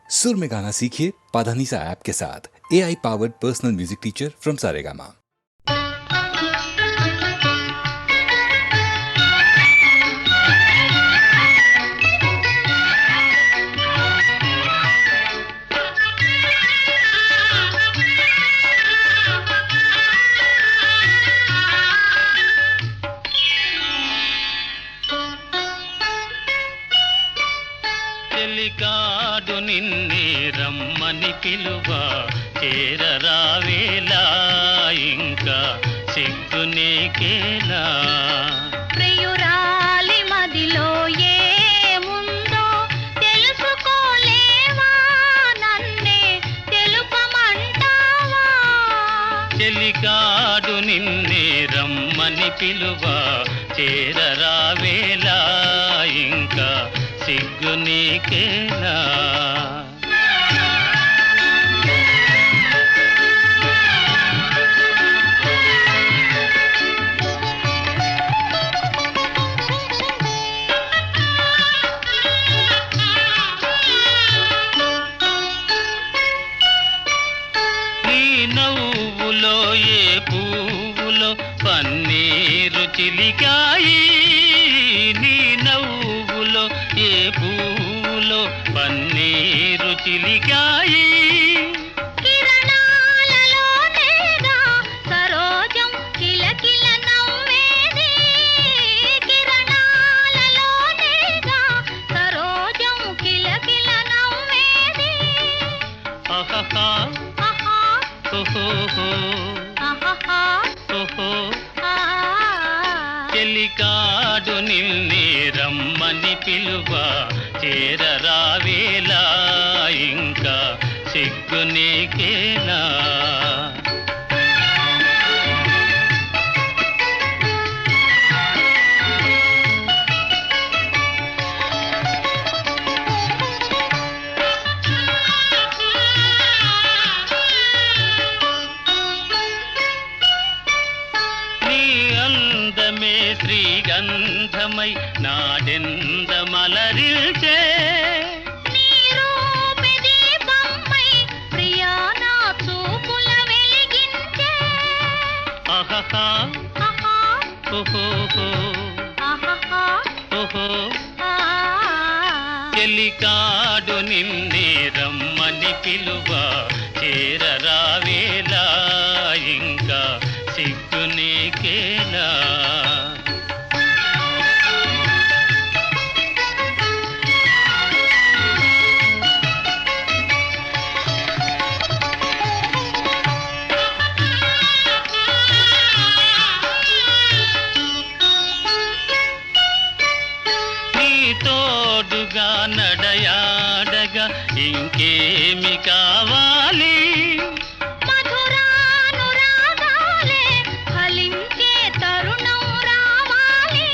सुर में गाना सीखिए पाधानीसा ऐप के साथ। AI powered personal music teacher from Saregama. చెలికాడు నిన్నే రమ్మని పిలువ చేరరావేలా ఇంకా సిగ్గు నీకేలా ప్రియురాలి మదిలో ఏముందో తెలుసుకోలేవా నన్నే తెలుపమంటావా చెలికాడు నిన్నే రమ్మని పిలువ చేరరావేలా ఇంకా సిగ్గు నీకేలా నీ నవ్వులో ఏ పువ్వులో పన్నీరు చిలికాయి నీ నవ్వులో ఏ పువ్వులో పన్నీరు చిలికాయి కిరణాలలోనేగా సరోజం కిలకిల నవ్వేది కిరణాలలోనేగా సరోజం కిలకిల నవ్వేది ఆహాహా ఆహా ఓహోహో ఆహాహా ఓహో ఆ చెలికాడు నిన్నే రమ్మని పిలువ చేరరావేలా ఇంకా సిగ్గు నీకేలా నీ అందమే శ్రీగంధమై నాడెంద మలరిల్చే నీ రూపే దీపమై ప్రియా నా చూపుల వెలిగించే ఆహాహా ఆహా ఓహోహో ఆహాహా ఓహో ఆ చెలికాడు నిన్నే రమ్మని పిలువ చేరరావేలా ఇంకా సిగ్గు నీకేలా నీ తోడుగా నడయాడగా ఇంకేమి కావాలి మధురానురాగాలే ఫలించే తరుణం రావాలి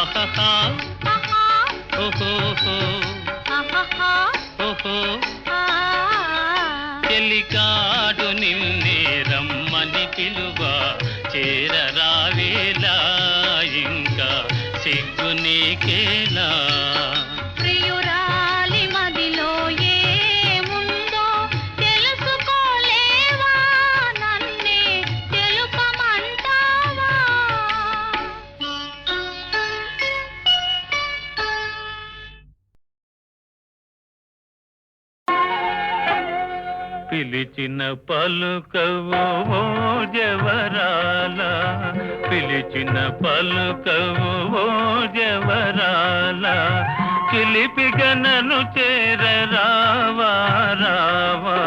ఆహాహా ఆహా ఓహోహో ఆహాహా ఓహో ఆ చెలికాడు నిన్నే రమ్మని పిలువ చేరరావేలా ఇంకా సిగ్గు నీకేలా ప్రియురాలి మదిలో ఏముందో తెలుసుకోలేవా నన్నే తెలుపమంటావా పిలిచిన పలుకవు ఓ జవరాల పిలిచిన పలుకవు ఓ జవరాల చిలిపిగనను చేరరావా రావా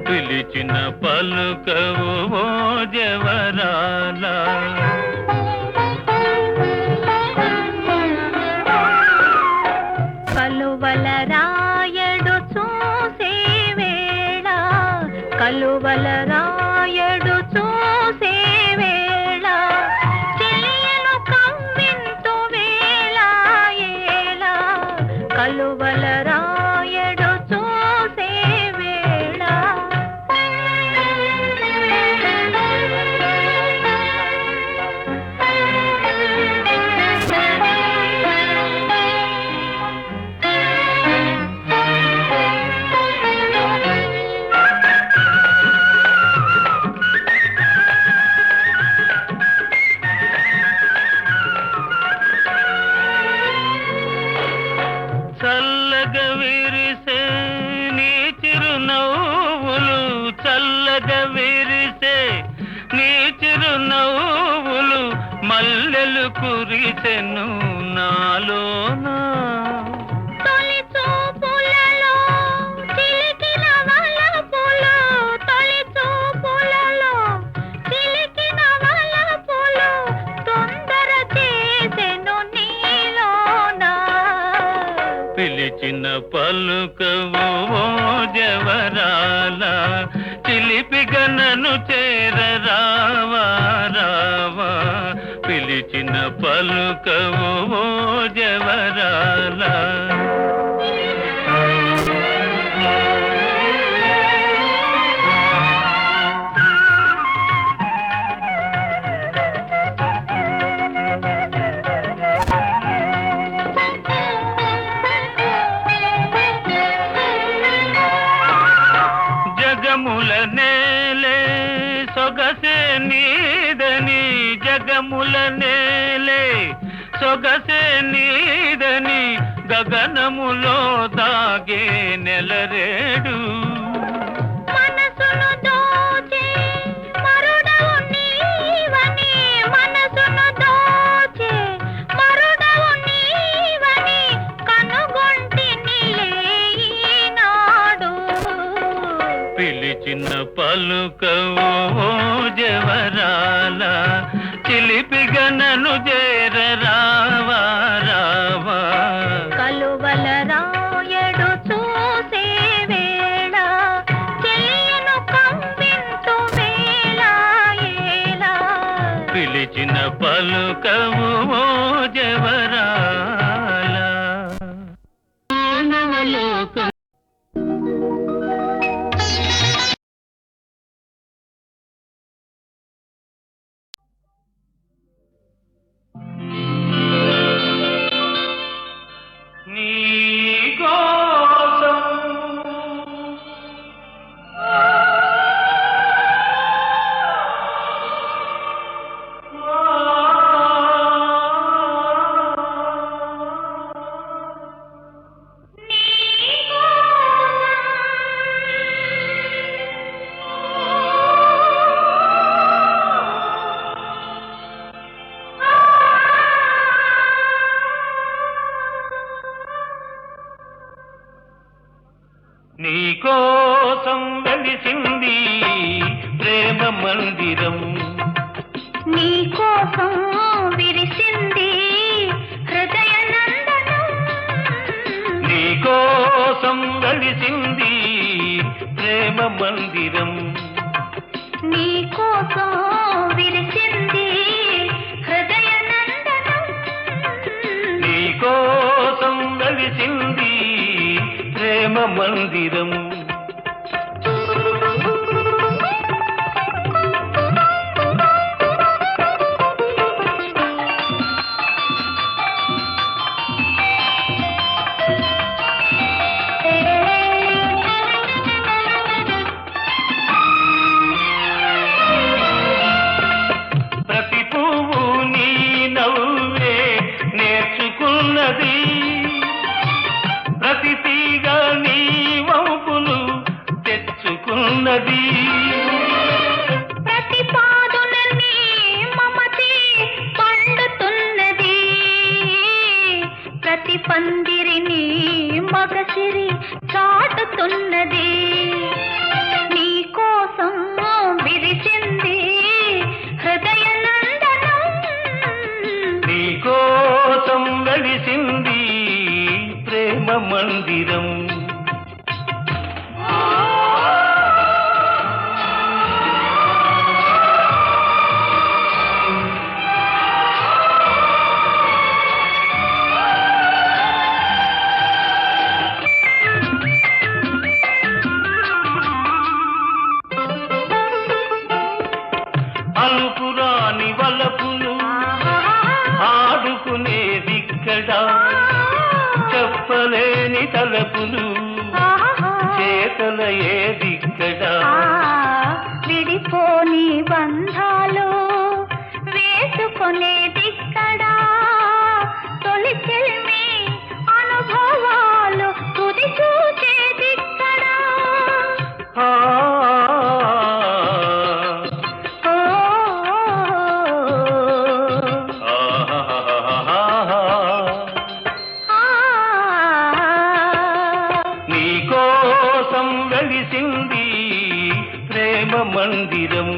పిలిచిన పలుకవు ఓ జవరాల కలువల రాయడు చూసే వేళ కలువల రాయడు చూసే వేళ చెలియను కవ్వింతు వేళ ఏళ కలువల రాయడు చూసే వేళ వెన్నెలలు కురిసెను నాలోనా తొలి చూపులలో చిలికిన వలపులు, తొలి చూపులలో చిలికిన వలపులు తొందర చేసెను నీలోన. పిలిచిన పలుకవు ఓ జవరాల చిలిపిగా నన్ను చేరరావా రావా. పిలిచిన పలుకవు ఓ జవరాల. జగముల నేలే సొగసే నీదని, జగముల నేలే సొగసే నీదని గగనములో దాగే నెలరేడు. మనసును దోచే మరుడవు నీవని, మనసును దోచే మరుడవు నీవని కనుగొంటినిలే ఈనాడు. పిలిచిన పలుకవు ఓ జవరాల చిలిపిగా నన్ను చేరరావా రావా. కలువల రాయడు చూసే వేళ చెలియను కంపింతు వేళ ఏలా. పిలిచిన పలుకవు ఓ జవరాల. నీకోసం వెలిసింది ప్రేమ మందిరం, నీకోసం విరిసింది హృదయ నందనం, నీకోసం వెలిసింది ప్రేమ మందిరం, నీకోసం విరిసింది హృదయ నందనం, నీకోసం వెలిసింది ప్రేమ మందిరం. ప్రతి పువ్వు నీ నవ్వే నేర్చుకున్నది, ప్రతి తీగ నీ వంపులు తెచ్చుకున్నది, ప్రతి పాదున నీ మమతే పండుతున్నది, ప్రతి పందిరిని మగసిరి చాటుతున్నది. నీకోసం విరిసింది హృదయ నందనం, నీకోసం వెలిసింది ప్రేమ మందిరం. అలుపురాని వలపులు ఆడుకునేదిక్కడా, చెప్పలేని తలపులు చేతల ఏదిక్కడా. విడిపోని బంధాలు వేసుకొనేదిక్కడా, తొలి చెల్మి అనుభవాలు తుది చూచేదిక్కడా. ఓ నీ కోసం వెలిసింది ప్రేమ మందిరం.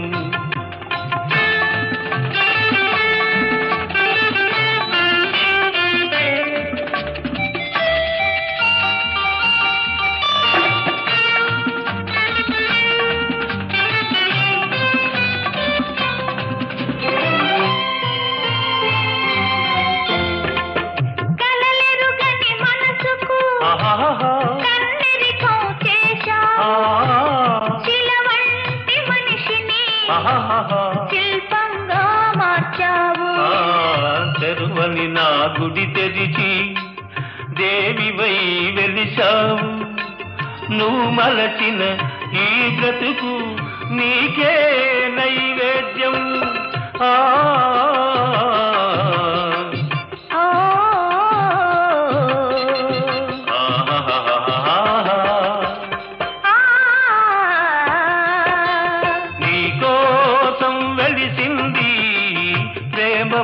శిల్పంగా మార్చావు. తెరువని నా గుడి తెరిచి దేవివై వెలిశావు. నువ్వు మలచిన ఈ బ్రతుకు నీకే నైవేద్యం.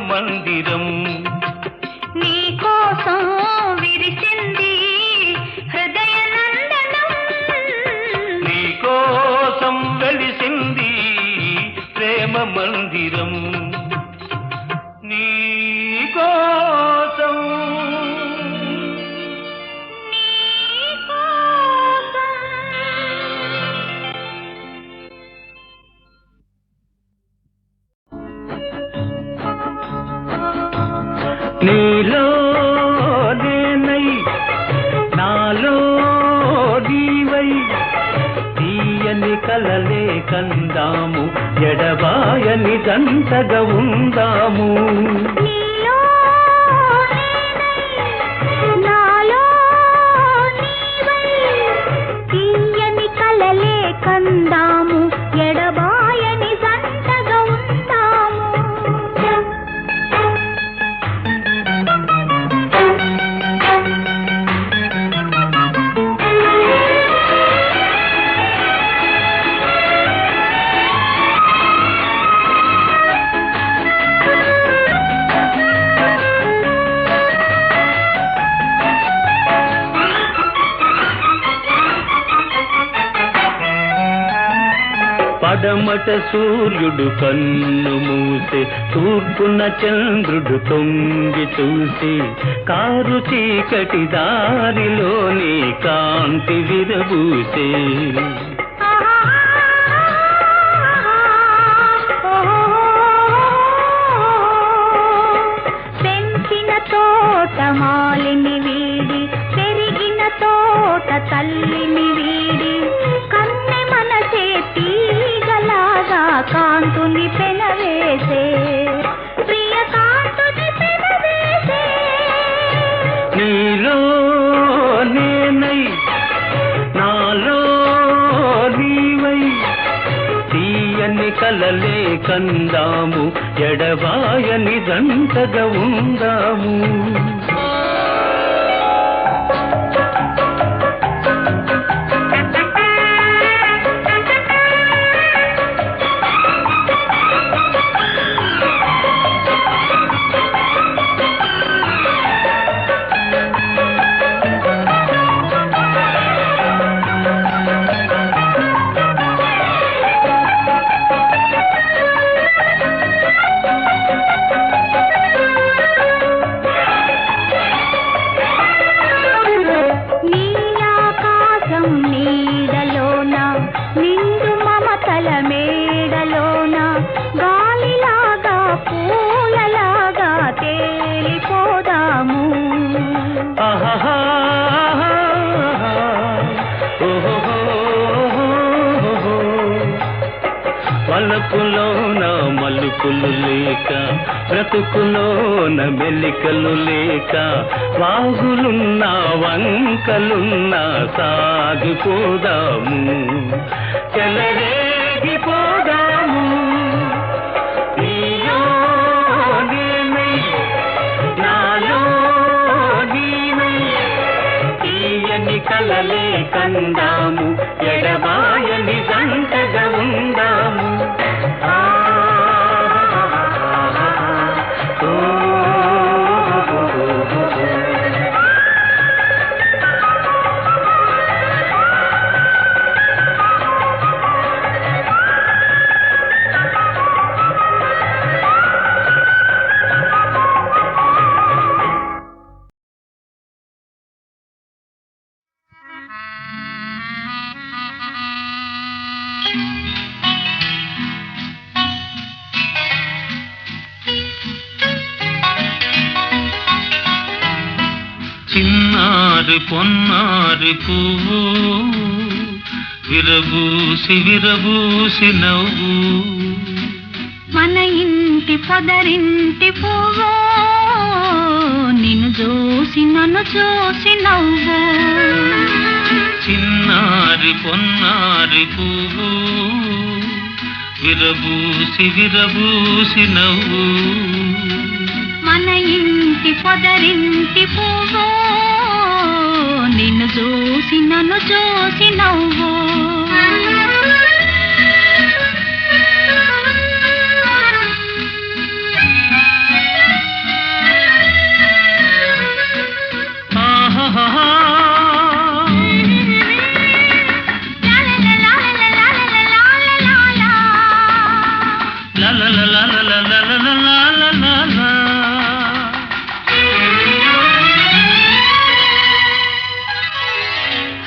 మందిరం నీ కోసం విరిసింది హృదయ నందనం. నీ కోసం వెలిసింది ప్రేమ మందిరం. నీ కోసం నీలో నేనై నాలో నీవై తీయని కలలే కందాము, ఎడబాయని జంటగా ఉందాము. నీలో నేనై నాలో నీవై తీయని కలలే కందాము, ఎడబాయని జంటగా ఉందాము. పడమట సూర్యుడు కన్ను మూసే, తూర్పున చంద్రుడు తొంగి చూసి, కారు చీకటి దారిలోని కాంతి విరబూసే. పెంచిన తోట మాలిని వీడి, పెరిగిన తోట తల్లిని వీడి, కన్నె మనసే తీగలాగా కాంతుని పెనవేసే, ప్రియ కాంతుని పెనవేసే. నీలో నేనై నాలో నీవై తీయని కలలే కందాము, ఎడబాయని జంటగా ఉందాము. వలపులోన మలుపులు లేక, బ్రతుకులోన మెలికలు లేక, వాగులున్నా వంకలున్నా సాగిపోదాము, చెలరేగిపోదాము. నీలో నేనై నాలో నీవై తీయని కలలే కందాము, ఎడబాయని జంటగా ఉందాము. పొన్నారి పువ్వు విరబూసి విరబూసి నవ్వు మన ఇంటి పొదరింటి పువ్వు నిన్ను చూసి నన్ను చూసి నవ్వు చిన్నారి పొన్నారి పువ్వు విరబూసి విరబూసి నవ్వు మన ఇంటి పొదరింటి పువ్వు నిన్ను చూసి నన్ను చూసి నవ్వు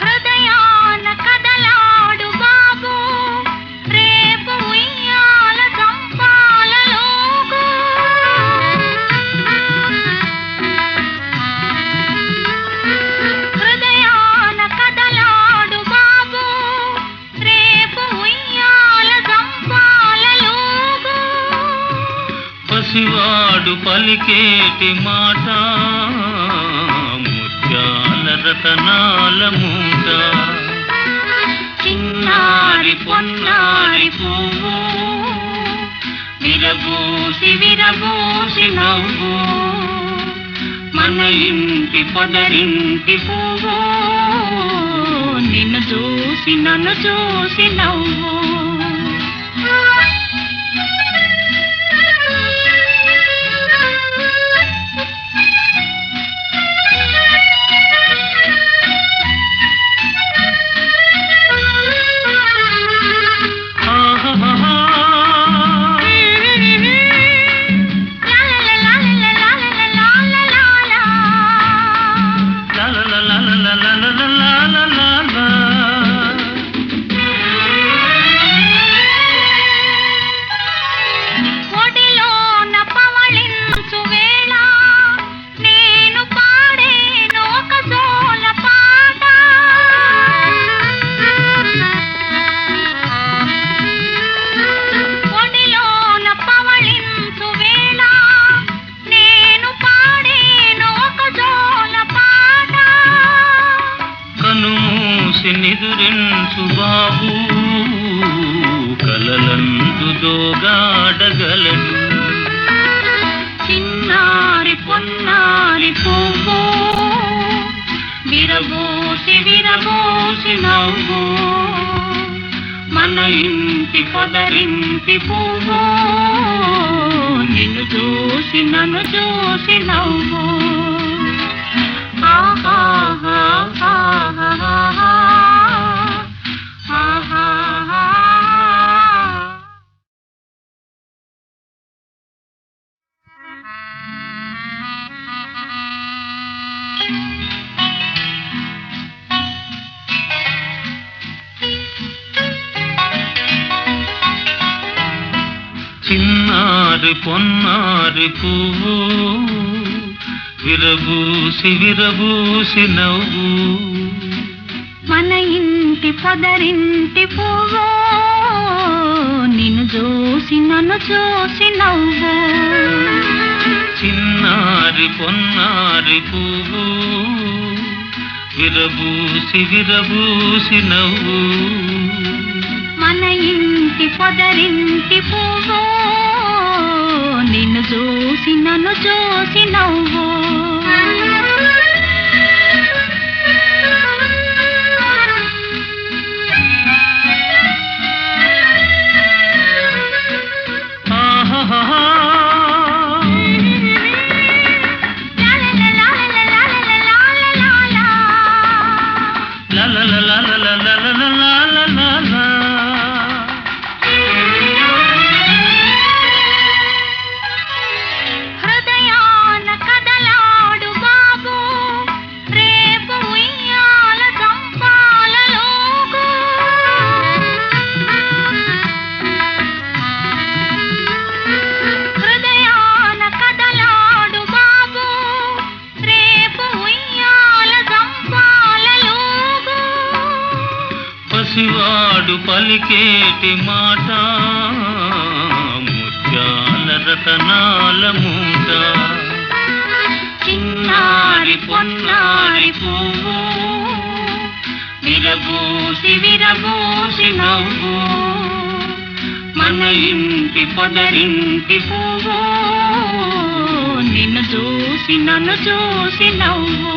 హృదయాన కదలాడు బాబు రేపు ఉయ్యాల చంపాలలోగు హృదయాన కదలాడు బాబు రేపు ఉయ్యాల చంపాలలోగు పసివాడు పలికేటి మాట ముత్యాల రతనాల మూట చిన్నారి పొన్నారి పువ్వు విరబూసి విరబూసి నవ్వు మన ఇంటి పొదరింటి పువ్వు నిన్ను చూసి నన్ను చూసి నవ్వు ఒడిలోన పవళించు వేళ నేను పాడేను ఒక జోల పాట ఒడిలోన పవళించు వేళ నేను పాడేను ఒక జోల పాట కనుమూసి నిదురించు బాబు కలలందు దోగాడగలడు చిన్నారి పొన్నారి పువ్వు విరబూసి విరబూసి నవ్వు మన ఇంటి పొదరింటి పువ్వు నిన్ను చూసి నన్ను చూసి నవ్వు చిన్నారి పొన్నారి పువ్వు విరబూసి విరబూసి నవ్వు మన ఇంటి పొదరింటి పువ్వు నిన్ను చూసి నన్ను చూసి నవ్వు చిన్నారి పొన్నారి పువ్వు విరబూసి విరబూసి నవ్వు మన ఇంటి పొదరింటి పువ్వు నిన్ను చూసి నన్ను చూసి నవ్వు హృదయాన కదలాడు బాబు రేపు ఉయ్యాల చంపాలలోగు హృదయాన కదలాడు బాబు రేపు ఉయ్యాల చంపాలలోగు పసివాడు పలికేటి మాట ముత్యాల రతనాల మూట చిన్నారి పొన్నారి పువ్వు విరబూసి విరబూసి నవ్వు మన ఇంటి పొదరింటి పువ్వు నిన్ను చూసి నన్ను చూసి నవ్వు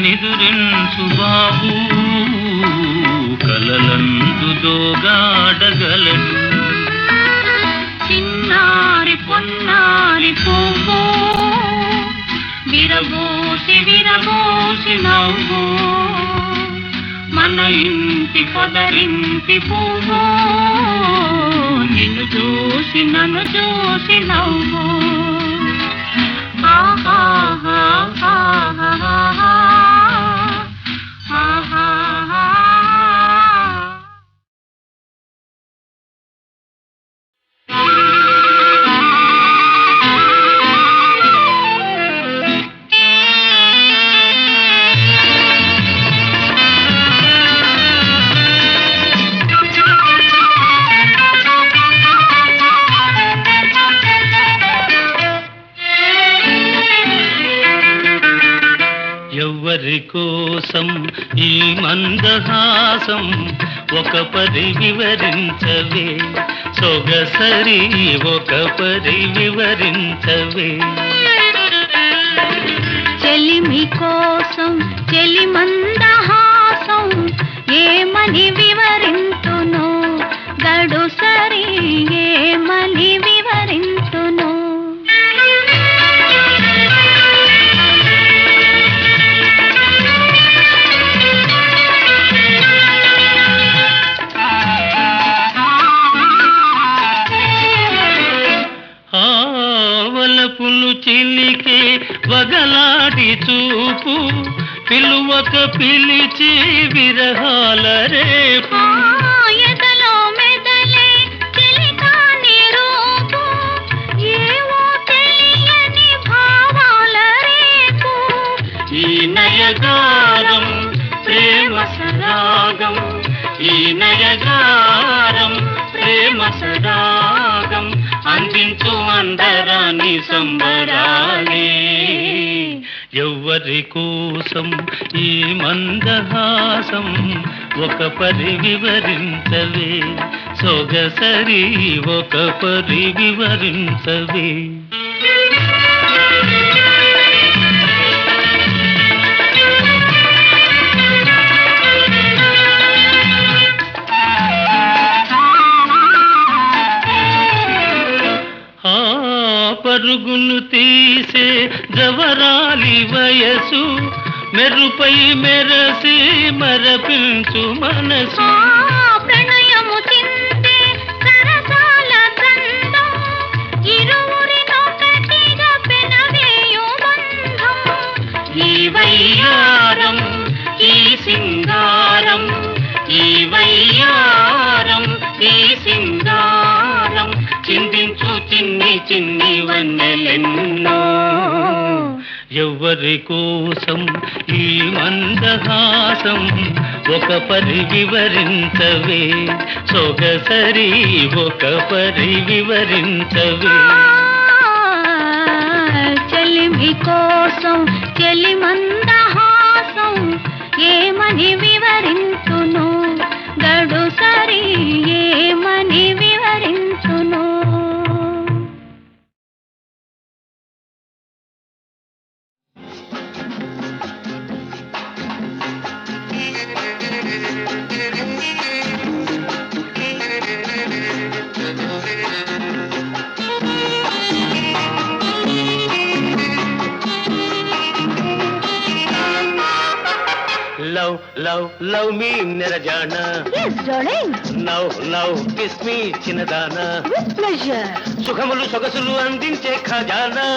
నిదురించు బాబు కలలందు దోగాడగలడు చిన్నారి పొన్నారి పువ్వు విరబూసి విరబూసి నవ్వు మన ఇంటి పొదరింటి పువ్వు నిన్ను చూసి నన్ను చూసి నవ్వు ఎవరి కోసం ఈ మందహాసం ఒక పరి వివరించవే సొగసరి ఒక పరి వివరించవే చెలిమి కోసం చెలి మందహాసం ఏమని వివరింతును గడు సరి ఏమని వివరింతును వలపులు చిలికే వగలాడి చూపు పిలువక పిలిచి విరహాల రేపు ఎదలో మెదలే చెలికాని రూపు ఏవో తెలియని భావాల రేపు ఈ నయగారం ప్రేమ సరాగం ఈ నయగారం ప్రేమ సరాగం అందించు అందరాని సంబరాలే ఎవరి కోసం ఈ మందహాసం ఒక పరి వివరించవే సొగసరి ఒక పరి వివరించవే పరుగును తీసే జవరాలి వయసు మెరుపై మెరసి మరపించు మనసు ప్రణయము చిందే సరసాల గంధం ఇరువురినొకటిగా పెనవేయు బంధం ఈ వయ్యారం ఈ సింగారం ఈ వయ్యారం ఈ సింగారం చిందించు చిన్ని చిన్ని వన్నెలెన్నో ఎవరి కోసం ఈ మందహాసం ఒక పరి వివరించవే సొగసరి ఒక పరి వివరించవే చెలిమి కోసం చెలి మందహాసం ఏమని వివరించును గడు సరి ఏమని వివరించును లవ్ లవ్ లవ్ మీ నిరజాన Yes, darling. Love love kiss me చిన్నదానా With pleasure. సుఖములు సొగసులు అందించే ఖజానా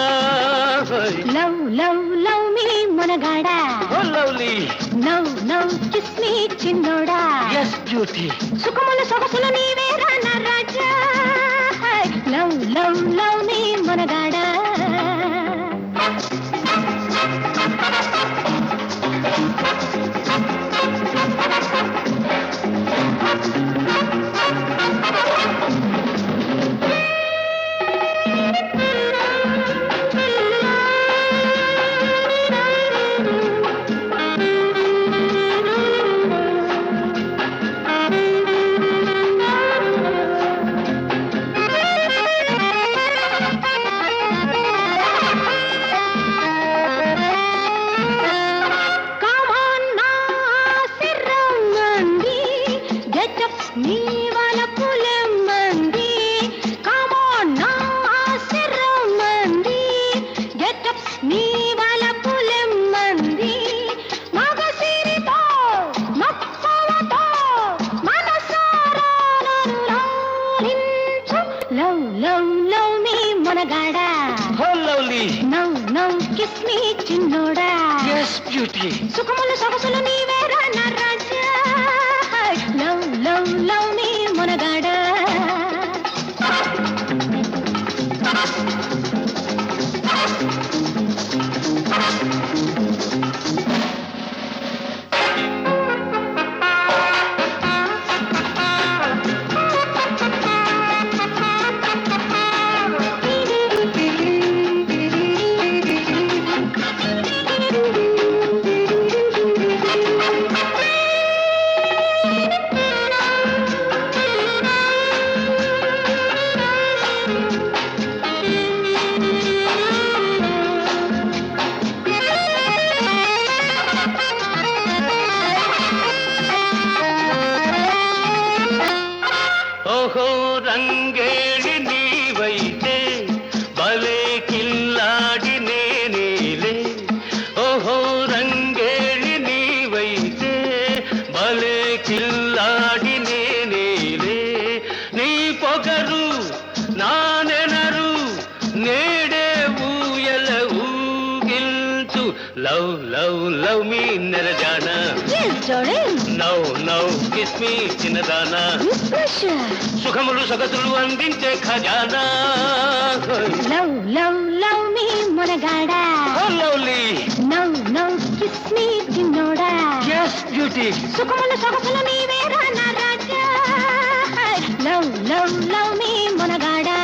Love, love, love me, మనగాడా. Oh lovely Love, love, kiss me, చిన్నోడా. ఎస్ బ్యూటీ సుఖములు సొగసులు నీవేరా నా రాజా. Love, love, love me, మనగాడా. నీ వాళ్ళ పులెమ్మంది కమోన్ నా ఆశరమ్మంది గెటప్ నీ వాళ్ళ పులెమ్మంది మగసిరితో మక్కువతో మనసారా నన్ను లాలించు లవ్ లవ్ లవ్ మీ మనగాడా oh lovely now now kiss me చిన్నోడా ఎస్ బ్యూటీ సుఖములు సొగసులు నీవేరా నా రాజా లవ్ లవ్ లవ్ మీ మనగాడా ఓహో రంగేళి నీవైతే భలే కిల్లాడి నేనేలే ఓహో రంగేళి నీవైతే భలే కిల్లాడి నేనేలే నీ పొగరు నా నెనరు నేడే ఊయల ఊగిల్చు లవ్ లవ్ లవ్ మీ నిరజానా Yes, darling. Now now kiss me చిన్నదానా With pleasure. సుఖములు సొగసులు అందించే ఖజానా Love, love, love me, మనగాడా. Oh lovely Love, love, kiss me, చిన్నోడా. ఎస్ బ్యూటీ సుఖములు సొగసులు నీవేరా నా రాజా. Love, love, love me, మనగాడా.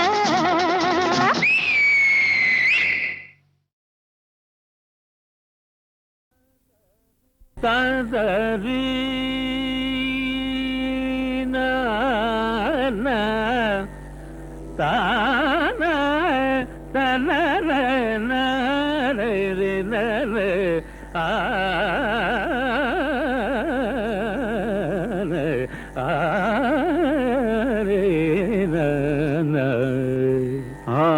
తాదరి నా తాన తనర నరే నరే ఆ రే న ఆ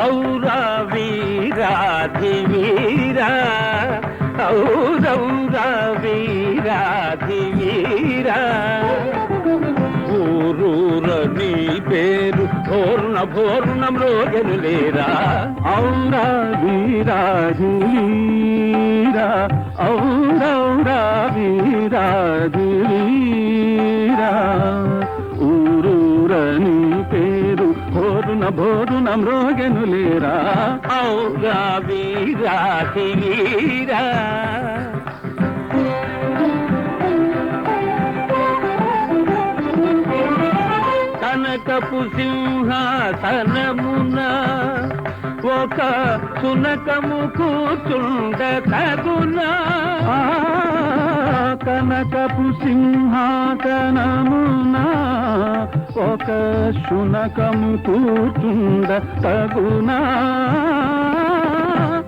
ఔరా వీరాధి వీరా ఔరౌరా వీరాధి వీరా ఊరూర నీ పేరు పూర్ణ పూర్ణం రోజులు లేరా ఔరా వీరాధి వీరా ఔరౌరా వీరాధి వీరా ఊరూర నీ పేరు భోరున భోరున మ్రోగెను లేరా ఔరా వీరాధి వీరా కనకపు సింహాసనమున ఒక సునకము కూర్చుండ తగునా కనకపు సింహాసనమునా ఒక శునకము కూర్చుండ తగునా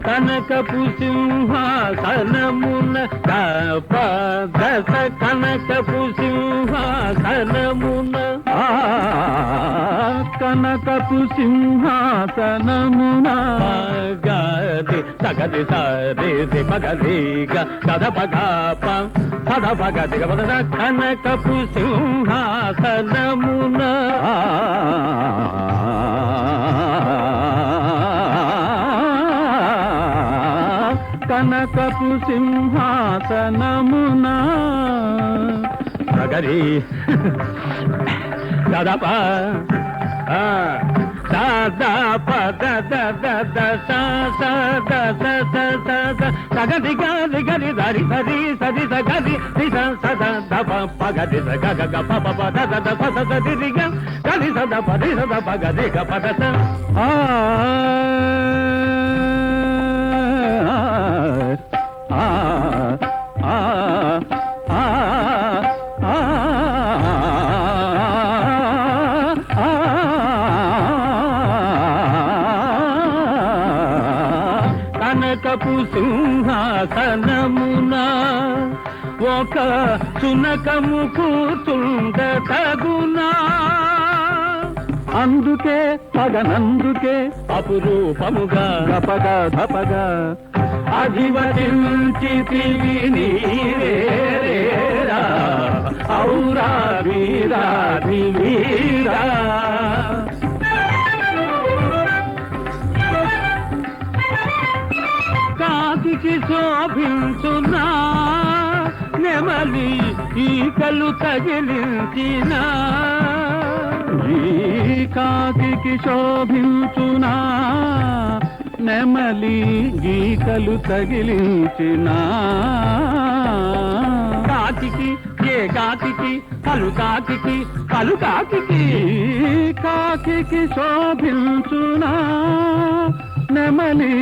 కనకపు సింహాసనమున దశ కనకపు సింహాసనమున కనకపు సింహాసనమున గది సగది సరి పగదిగ సద పగప సద పగదిగ పద కనకపు సింహాసనమున కనకపు సింహాసనమున సగరి దదప సదా పద సగది గది గది దరి సరి సది సగది సద దప పగది గగ పప పద దద సది గ గది సద పది సద పగది గ పద కనకపు సింహాసనమున ఒక సునకము కూర్చుండ తగునా అందుకే పగనందుకే అపురూపముగా గపగా ధపగా అధివసించితివి నీరేరా ఔరా వీరాధి వీరా కాకికి శోభించునా నెమలి ఈకలు తగిలించిన ఈ కాకికి శోభించునా నెమలి గీకలు తగిలించిన కాకికి ఏ కాకికి పలు కాకికి పలు కాకికి కాకికి శోభించునా నెమలి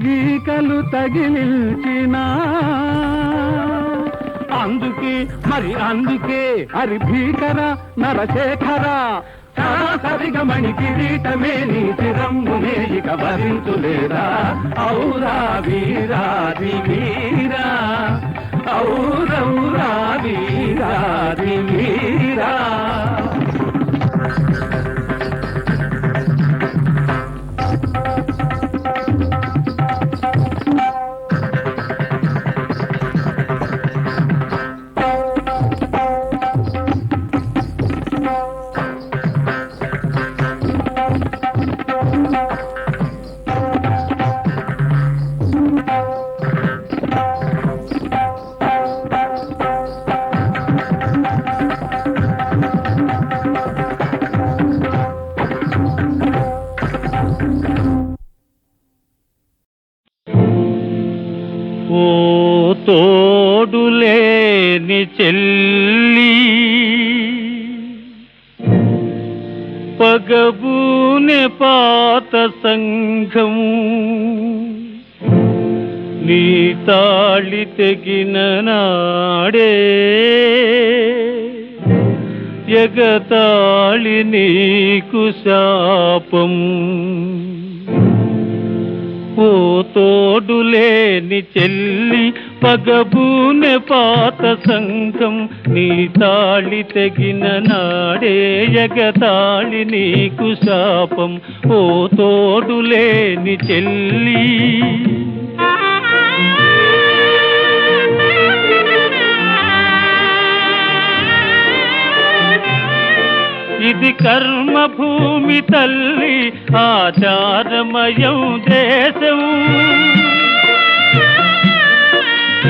గీకలు తగిలించిన అందుకే మరి అందుకే హరి భీకర నరశేఖర సరిగమణి కిరీటమే నీ చిరమ్మునే ఇక భరించులేరా ఔరా వీరాది వీరా ఔరౌరా వీరాది వీరా తోడులేని చెల్లి పగబూనె పాత సంఘము నీ తాళి తెగిన నాడే ఎగతాళి నీకు శాపం ఓ తోడులేని చెల్లి పగబూనె పాత సంఘం నీ తాళి తెగిన నాడే ఎగతాళి నీకు శాపం ఓ తోడులేని చెల్లి ఇది కర్మభూమి తల్లి ఆచారమయం దేశం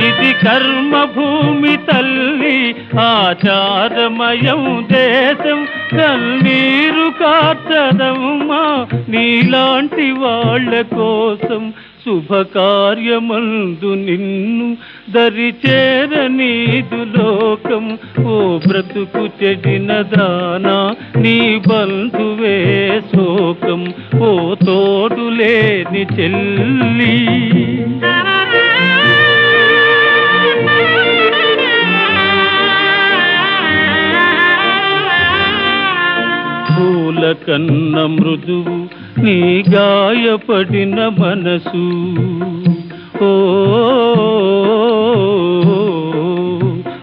ఇది కర్మభూమి తల్లి ఆచారమయం దేశం కన్నీరు కార్చదమ్మా నీలాంటి వాళ్ళ కోసం శుభకార్యమందు నిన్ను దరిచేరనీదు లోకం. ఓ బ్రతుకు చెడిన దానా నీ బంధువే శోకం. ఓ తోడులేని చెల్లి పూల కన్న మృదువు నీ గాయపడిన మనసు. ఓ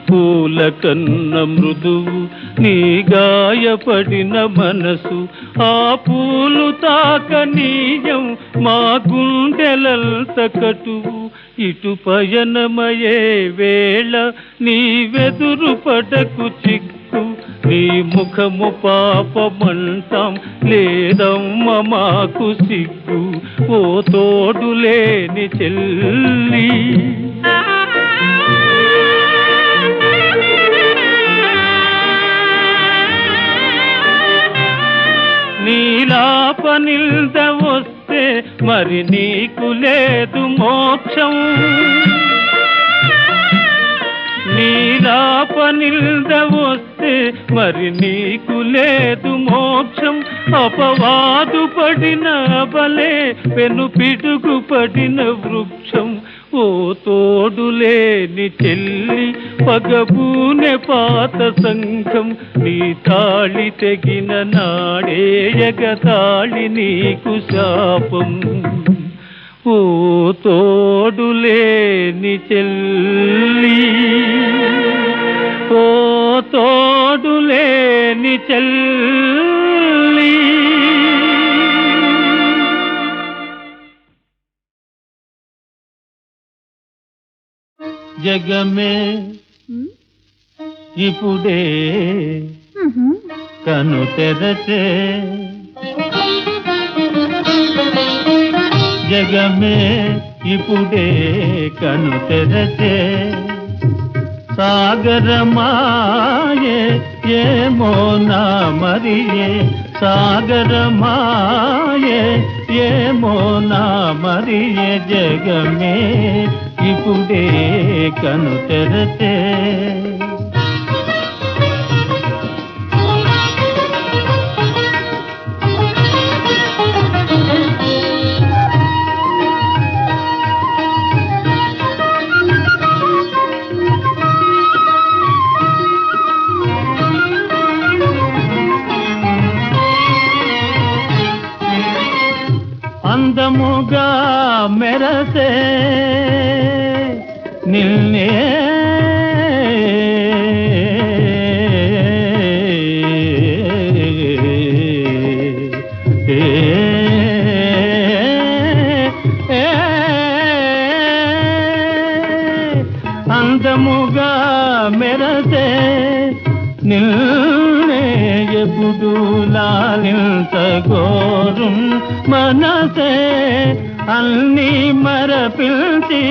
పూల కన్న మృదువు నీ గాయపడిన మనసు. ఆ పూలు తాకనీయం మా గుండెలంత కటువు. ఇటు పయనమయే వేళ నీ వెదురు పడకు చిక్కు. నీ ముఖము పాపమంటాం లేదమ్మ మాకు సిగ్గు. ఓ తోడులేని చెల్లి నీలాపనిల్ద వస్తే మరి నీకు లేదు మోక్షం. నీలాపనిల్ద వస్తే మరి నీకు లేదు మోక్షం. అపవాదు పడిన బలే పెను పిడుగు పడిన వృక్షం. ఓ తోడులేని చెల్లి పగబూనె పాత సంఘం. నీ తాళి తెగిన నాడే ఎగతాళి నీకు శాపం. ఓ తోడులేని చెల్లి, ఓ తోడులేని చెల్లి. జగమే ఇప్పుడే కను తెరచే. జగమే ఇప్పుడే కను తెరచే. సాగరమాయే ఏమో నా మరియే. సాగరమాయే ఏమో నా మరియే. జగమే ఇప్పుడే కను తెరచే. అందముగా మెరసే నిన్నే అందముగా మెరసే నిన్నే ఎప్పుడు లాలించగోరుం మనసే. అన్నీ మరపిల్చి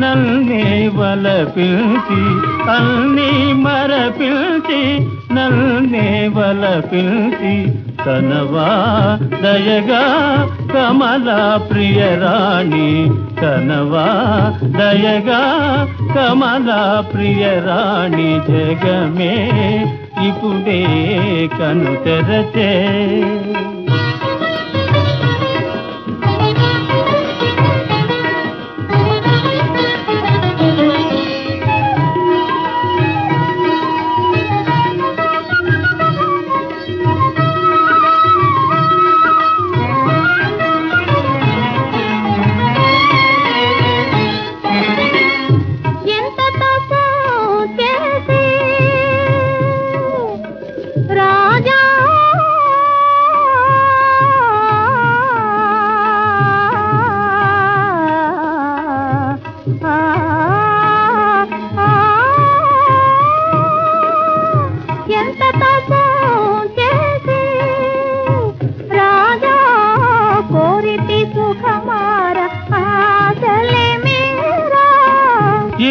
నల్నే వలపిల్చి. అన్నీ మరపిల్చి నల్నే వలపిల్చి. కనవా దయగా కమలా ప్రియరాణి. కనవా దయగా కమలా ప్రియరాణి. జగమే ఇప్పుడే కను తెరచే.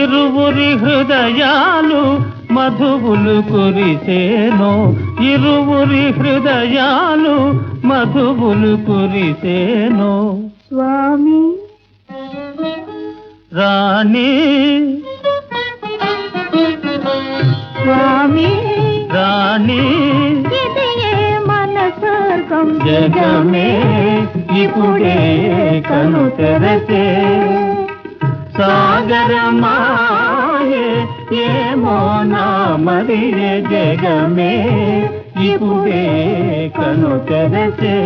ఇరువురి హృదయాలు మధువులు కురిసేనో. ఇరువురి హృదయాలు మధువులు కురిసేనో. స్వామి రాణి స్వామి రాణి ఇది ఏ మన స్వర్గం జగమే ఇప్పుడే కను తెరచే సాగరమాయే ఏమో నా మరియే జగమే ఇప్పుడే కను తెరచే